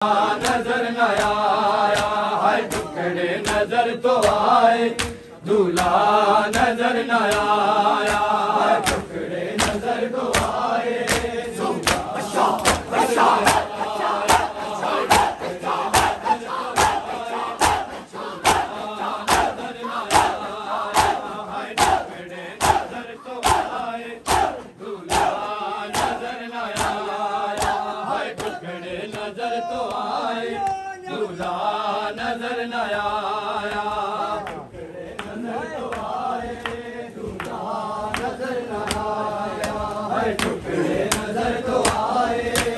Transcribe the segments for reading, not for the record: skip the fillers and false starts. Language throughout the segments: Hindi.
नजर न आया है टुकड़े नजर तो आए, दूल्हा नजर न आया है टुकड़े नजर तो आए। नजर न आया नजर न आया है टुकड़े नजर तो आए, दूल्हा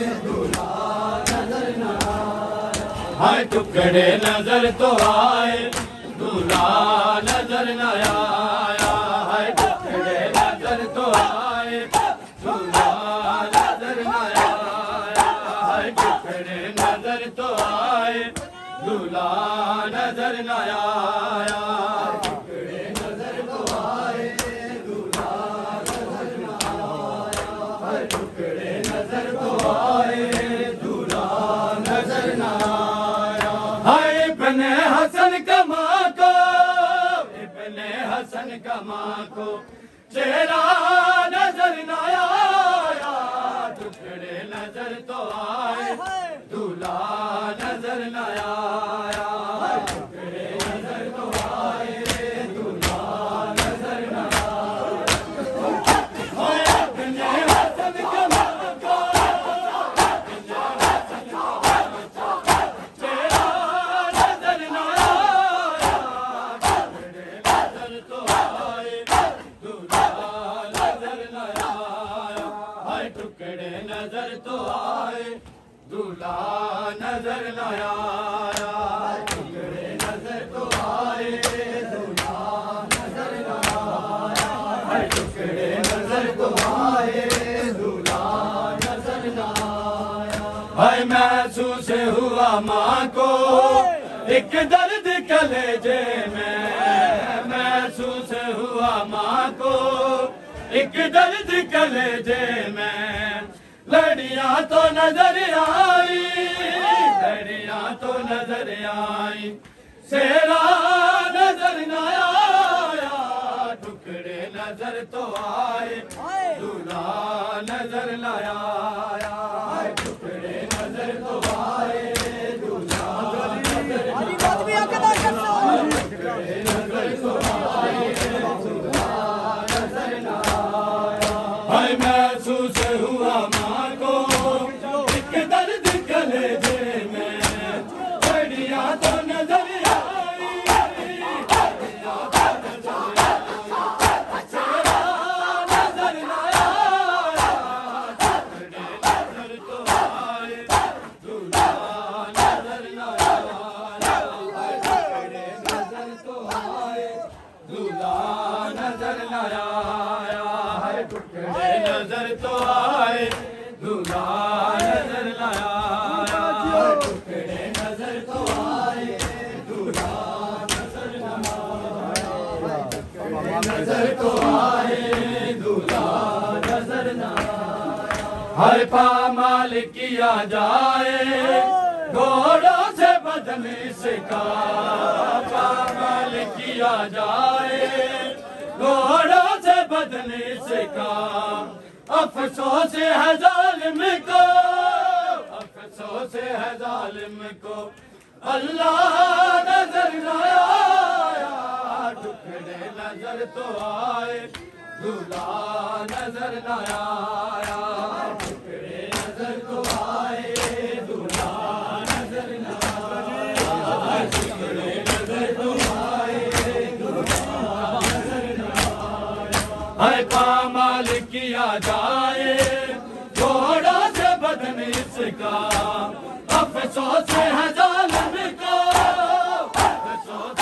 नजर न आया है टुकड़े नजर तो आए, दूल्हा नजर न आया है टुकड़े नजर तो आए, दूल्हा नजर न आया है टुकड़े नजर तो आए, दूल्हा नजर न आया। टुकड़े नजर तो आए, दूल्हा नजर न आया, टुकड़े नजर तो आए, दूल्हा नजर न आया। हाय इब्ने हसन कमा को, इब्ने हसन कमा को चेहरा नजर न आया, टुकड़े नजर तो आए, दूल्हा नजर न आया, टुकड़े नजर तो आए, दूल्हा नजर न आया। इब्ने हसन कमा को चेहरा नजर न आया, टुकड़े नजर तो आए, दूल्हा नजर न आया, हाय टुकड़े नजर तो आए, दूल्हा नजर न आया, टुकड़े नजर तो आए, दूल्हा नजर न आया, टुकड़े नजर तो आए, दूल्हा नजर न आया। भाई महसूस हुआ माँ को एक दर्द कलेजे में, महसूस हुआ माँ को एक दर्द कलेजे में, लड़ियां तो नजर आई, लड़ियां तो नजर आई, सेरा नजर न आया, टुकड़े नजर तो आए, दूल्हा नजर न आया, टुकड़े नजर तो आए, दूल्हा नजर न आया, टुकड़े नजर तो आए, दूल्हा नजर न आया। भाई महसूस हुआ तो नजर आई, नजर न आया, टुकड़े नजर तो आए, दूल्हा नजर न आया, टुकड़े नजर तो आए, दूल्हा नजर न आया, टुकड़े नजर तो आए, दूल्हा नजर न आया, टुकड़े नजर तो आए, दूल्हा नजर न आया, नजर तो आए, दूल्हा नजर न आया। हर पामाल किया जाए घोड़ों से बदन इसका, पामाल किया जाए घोड़ों से बदन इसका, अफसोस है जालिम को, अफसोस है जालिम को, अल्लाह नजर न आया, टुकड़े नजर तो आए, दूल्हा नजर न आया, टुकड़े नजर तो आए, दूल्हा नजर न आया, टुकड़े नजर तो आए, दूल्हा नजर न आया। है पामाल किया जाए घोड़ों से बदन इसका, अफसोस है जालिम को, अफसोस